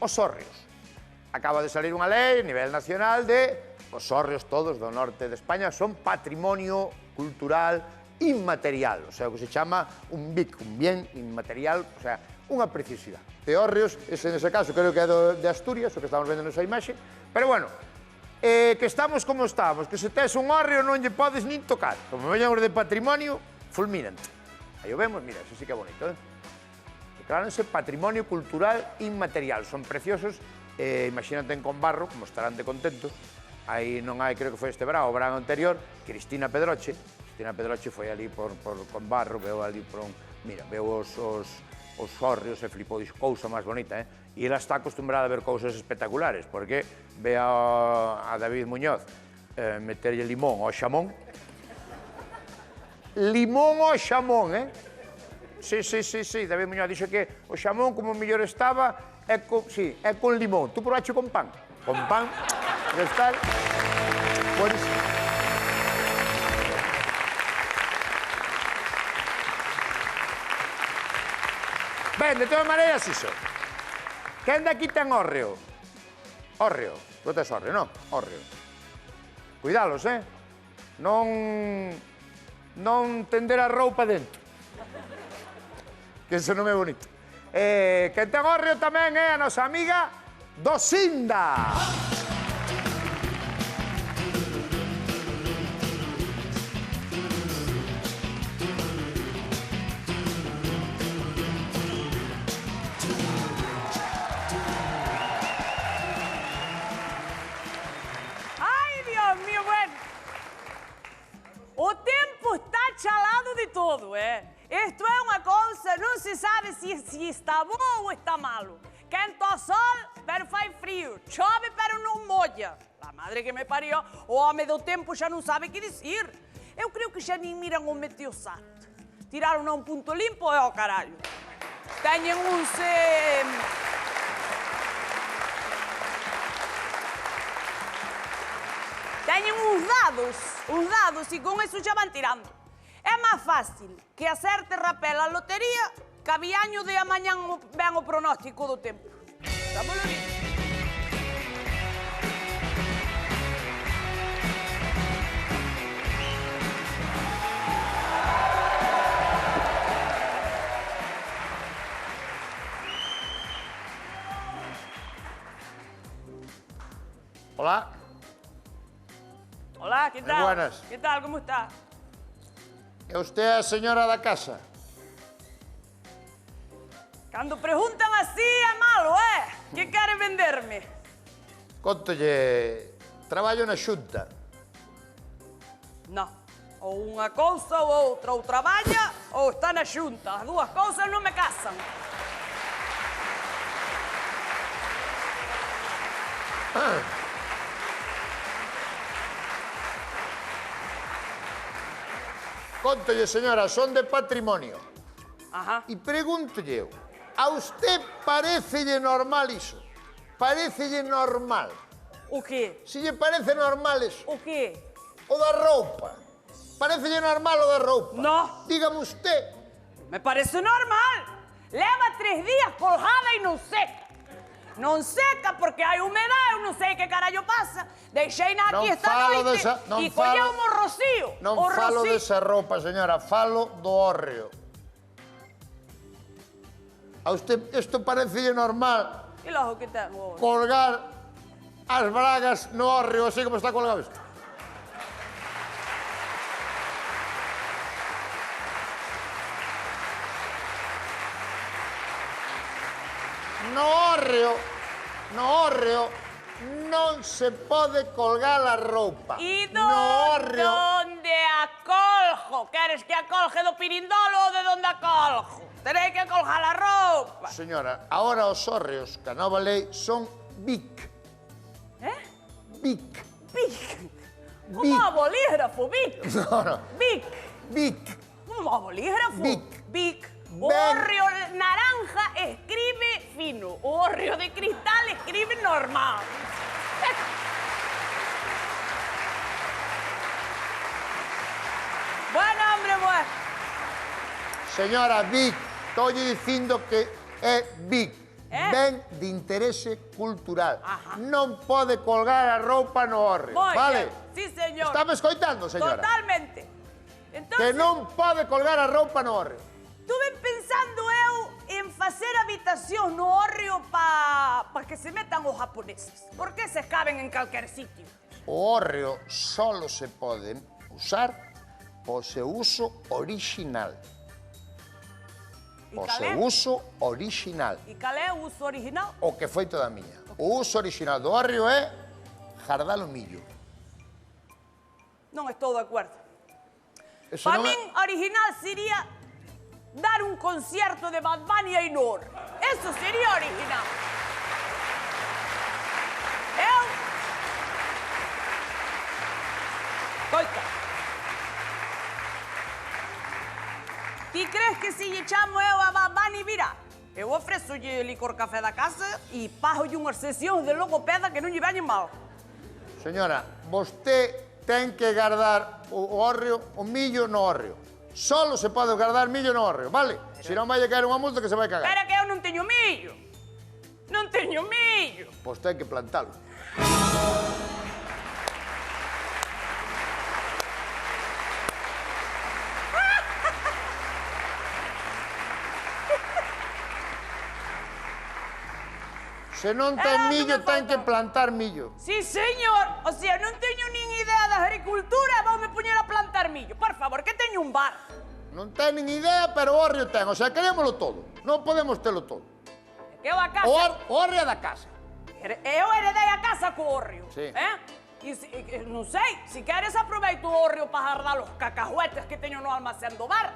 os hórreos. Acaba de salir unha lei a nivel nacional de os hórreos todos do norte de España son patrimonio cultural inmaterial, o sea, o que se chama un BIC, un bien inmaterial, o sea, unha preciosidade. De hórreos, ese nese caso creo que é de Asturias, o que estamos vendo nesa imaxe, pero bueno, que estamos como estamos, que se tes un hórreo non lle podes nin tocar, como veñamos de patrimonio, fulminante. Aí o vemos, mira, ese sí que é bonito, decláranse patrimonio cultural inmaterial, son preciosos, imagínate con barro, como estarán de contentos. Aí non hai, creo que foi este verán, o verán anterior, Cristina Pedroche foi ali con barro, veo ali por un... Mira, veo os hórreos e flipou, dixo, cousa máis bonita, E ela está acostumbrada a ver cousas espectaculares, porque ve a David Muñoz meterlle limón ao xamón. Limón ao xamón, Sí, David Muñoz dixo que o xamón como mellor estaba é con limón. Tú probaste con pan? Con pan, de estar... Buenísimo. Ben, de todas maneiras, iso. Quen de aquí ten hórreo? Hórreo. Non tes hórreo, non? Hórreo. Cuidalos, Non tender a roupa dentro. Que iso non é bonito. Quen ten hórreo tamén é a nosa amiga Dosinda. Ai, Dios mío, bueno. O tempo está chalado de todo, Isto é unha cousa, non se sabe se está bo ou está malo. Quenta o sol, pero fai frío. Chove, pero non molla. La madre que me parió, o home do tempo xa non sabe que dicir. Eu creo que xa nin miran o Meteosat. Tiraron a un punto limpo e ao carallo. Teñen uns... Teñen uns dados, e con eso xa van tirando. É máis fácil que acerte rapel a lotería que a viaño de amañán ven o pronóstico do tempo. Dámoslo bien. Hola. Hola, que tal? Buenas. Que tal, como está? É usted a señora da casa? Cando preguntan así é malo, Que quere venderme? Contolle, traballo na xunta. Non. Ou unha cousa ou outra. Ou traballa ou está na xunta. As dúas cousas non me casan. Contolle, señora, son de patrimonio. Ajá. E pregúntolle eu, a usted parecelle normal iso? Parecelle normal? O qué? Si lle parece normal iso? O qué? O da roupa. Parecelle normal o da roupa? No. Dígame usted. Me parece normal. Leva 3 días colgada e non seca. Non seca porque hai humedade, eu non sei que carallo pasa. Deixeina aquí esta noite e colleu o rocío. Non falo desa roupa, señora, falo do hórreo. A usted isto parecelle normal E logo que ten o hórreo? colgar as bragas no hórreo así como está colgado isto? No hórreo non se pode colgar a roupa. E donde a coljo? Queres que a colge do pirindolo ou de donde a coljo? Terei que colgar a roupa. Señora, ahora os hórreos, que a nova lei, son BIC. BIC. Bic. Como a bolígrafo, Bic. No. Bic. BIC. Como a bolígrafo. Bic. Bic. O hórreo naranja escribe fino. O hórreo de cristal escribe normal. Bueno, hombre, bueno. Señora, BIC. Estou dicindo que é BIC. ben de interese cultural. Ajá. Non pode colgar a roupa no hórreo, Moi vale? ben. Sí, señor. Estame escoitando, señora? Totalmente. Que Entonces, non pode colgar a roupa no hórreo. estuve pensando eu en facer habitación no hórreo pa que se metan os japoneses. Por que se caben en calquer sitio? O hórreo solo se pode usar o seu uso original. E O cal seu é? uso original. E cal é o uso original? O que foi toda miña. O uso original do hórreo é jardar o millo. Non estou de acordo. Eso Para non é- min, original sería dar un concierto de Bad Bunny aí no hórreo. Eso sería original. Eu... Coita. Ti crees que se lle chamo eu a Bad Bunny virá? Eu ofrezo-lle licor café da casa e pago-lle unhas sesións de logopeda que non lle veñen mal. Señora, vosté ten que guardar o hórreo, o millo no hórreo. Solo se pode guardar millo no hórreo, vale? Se non vai a caer unha multa que se vai cagar. Espera que eu non teño millo. Non teño millo. Pois ten que plantalo. Se non ten Era o que millo, me ten que faltaba. plantar millo. Sí, señor. O sea, non teño nin idea da agricultura e voume poñer a plantar millo. Por favor, que teño un bar. Non ten nin idea, pero o hórreo ten. O sea, querémolo todo. Non podemos telo todo. Que eu a casa... O hórreo é da casa. Eu heredei a casa co hórreo. Sí. E non sei, se queres aproveito o hórreo para guardar os cacahuetes que teño no almacén do bar.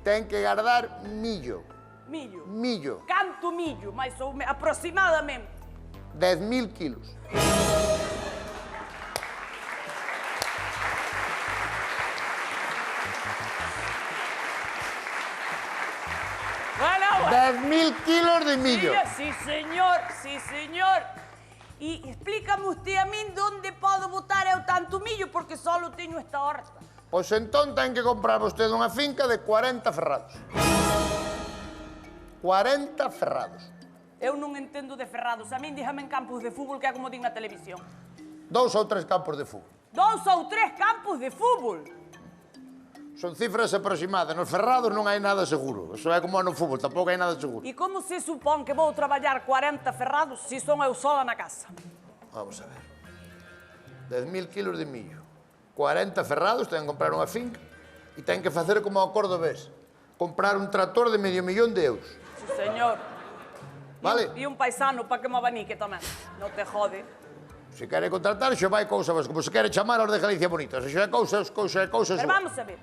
Ten que guardar millo. Millo. Millo. Canto millo, máis ou menos, aproximadamente. 10.000 kilos. Bueno, 10.000 kilos de millo. sí, señor, sí, señor. E explícame usted a min onde podo botar eu tanto millo, porque só teño esta horta. Pois entón ten que comprar vostede unha finca de 40 ferrados. 40 ferrados. Eu non entendo de ferrados. A min díjame en campos de fútbol que é como din na televisión. 2 ou 3 campos de fútbol. 2 ou 3 campos de fútbol. Son cifras aproximadas. Nos ferrados non hai nada seguro. Eso é como no fútbol, tampouco hai nada seguro. E como se supón que vou traballar 40 ferrados se son eu sola na casa? Vamos a ver. 10.000 kilos de millo. 40 ferrados, ten que comprar unha finca e ten que facer como ao cordobés. Comprar un tractor de medio millón de euros. Sí, señor. Vale? E un paisano para que me abanique tamén. Non te jode. Se quere contratar, xe vai cousa, como se quere chamar aos de Galicia bonitas. Se xe é cousa Pero súa. vamos a ver.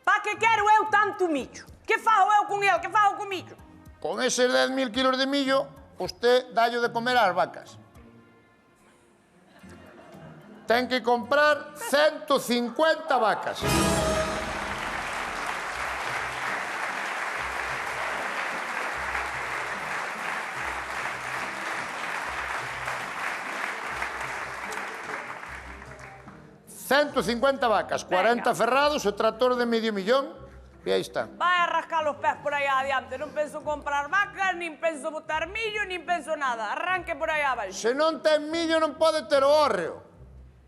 Pa que quero eu tanto millo? Que fago eu con el? Que fago con millo? Con eses 10.000 kilos de millo, usted dallo de comer ás vacas. Ten que comprar 150 vacas. ...150 vacas, 40 ferrados, o tractor de medio millón, e aí está. Vai a rascar os pés por aí adiante. Non penso comprar vacas, nin penso botar millo, nin penso nada. Arranque por aí abaixo. Se non ten millo non pode ter o hórreo.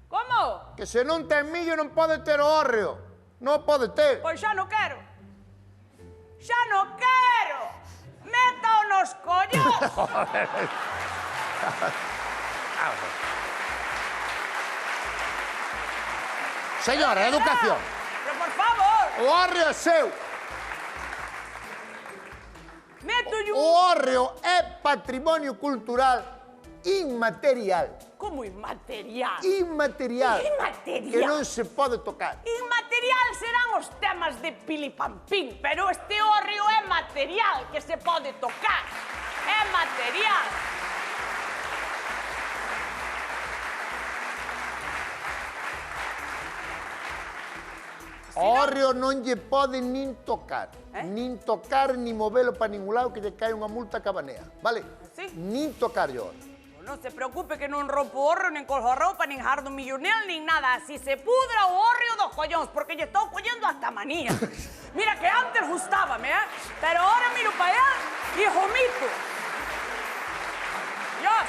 Como? Que se non ten millo non pode ter o hórreo. Non pode ter. Pois xa non quero. Xa non quero. Métao nos collóns. Señora, educación. Pero por favor, O hórreo é seu. métolle O un... hórreo é patrimonio cultural inmaterial. Como inmaterial. Inmaterial. Inmaterial. Que non se pode tocar. Inmaterial serán os temas de Pilipampín, pero este hórreo é material que se pode tocar. É material. O hórreo non lle pode nin tocar. Nin tocar, nin movelo para ningún lado que lle cae unha multa cabanea. Vale? Sí. Nin tocar o hórreo. Non se preocupe que non rompo o hórreo, nin colgo a roupa, nin jardo millonel, nin nada. Así se pudra o hórreo dos collóns, porque lle estou collendo hasta manía. Mira que antes gustábame, pero ahora miro para allá y vomito. Dios.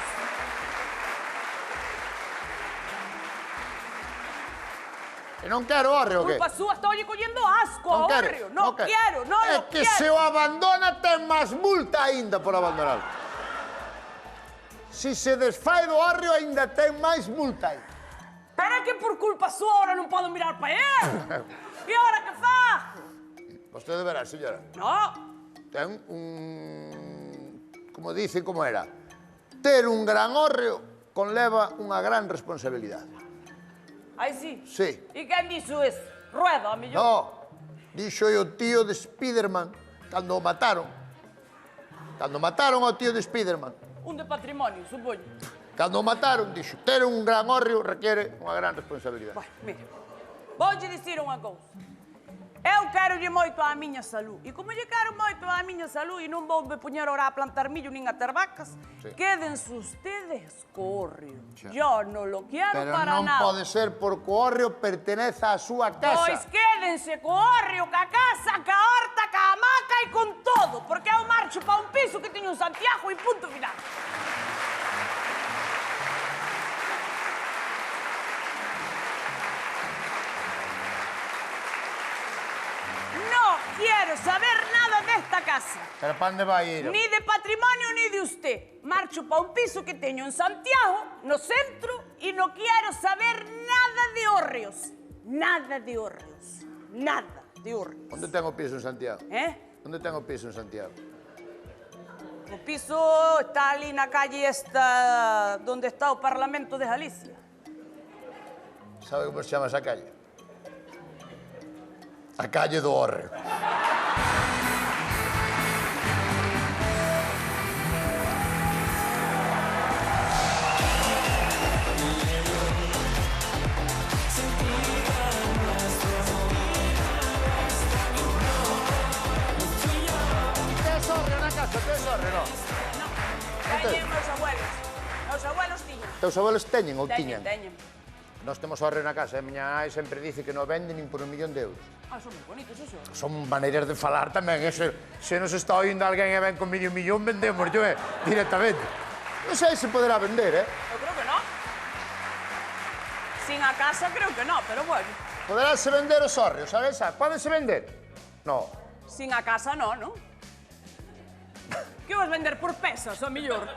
E non quero hórreo, o que? Culpa súa, estou collendo asco a hórreo. Non quero, non É lo que quiero. se o abandona ten máis multa aínda por abandonarlo. Se se desfai do hórreo aínda ten máis multa aí. Pero é que por culpa súa ahora non podo mirar para allá. E agora que fa? Vostede verá, señora. No. Ten un... Como dicen, como era? Ter un gran hórreo conleva unha gran responsabilidade. Aí sí. Sí. E quen dixo eso? Rueda, a millón. No, dixo o tío de Spiderman cando o mataron. Cando mataron ao tío de Spiderman. Un de patrimonio, supoño. Cando o mataron, dixo, ter un gran hórreo requiere unha gran responsabilidade. Vai, mira. Voulle dicir unha cousa. Eu querolle moito á miña salud. E como lle quero moito á miña salud e non vou me poñer ahora a plantar millo nin a ter vacas, Sí. quédense ustedes co hórreo. Xa. Yo non lo quiero Pero para non nada. pode ser porque o hórreo pertenece á súa casa. Pois quédense co hórreo, ca casa, ca horta, ca hamaca e con todo, porque eu marcho pa un piso que teño en Santiago e punto final. No quiero saber nada desta casa. Pero pa onde vai ir? Ni de patrimonio ni de usted. Marcho pa un piso que teño en Santiago, no centro, e non quero saber nada de hórreos. Nada de hórreos. Nada de hórreos. Onde ten o piso en Santiago? Onde ten o piso en Santiago? O piso está ali na calle esta donde está o Parlamento de Galicia. Sabe como se chama esa calle? A calle do hórreo. Tes hórreo na casa, tes hórreo, non? Teñen meus abuelos. Meus abuelos tiñan. Teus abuelos teñen ou tiñan? Teñen. Nós temos hórreo na casa, e miña nai sempre dice que non vende nin por 1 millón de euros. Ah, son moi bonitos, eso. Son maneiras de falar tamén, se nos está oindo alguén e ven con medio millón, vendemos yo, directamente. Non sei se poderá vender, Eu creo que no. Sin a casa creo que no, pero bueno. Poderase vender os hórreos, sabes? Pódense vender? No. Sin a casa no, non? Que vas vender por pesas, a mellor?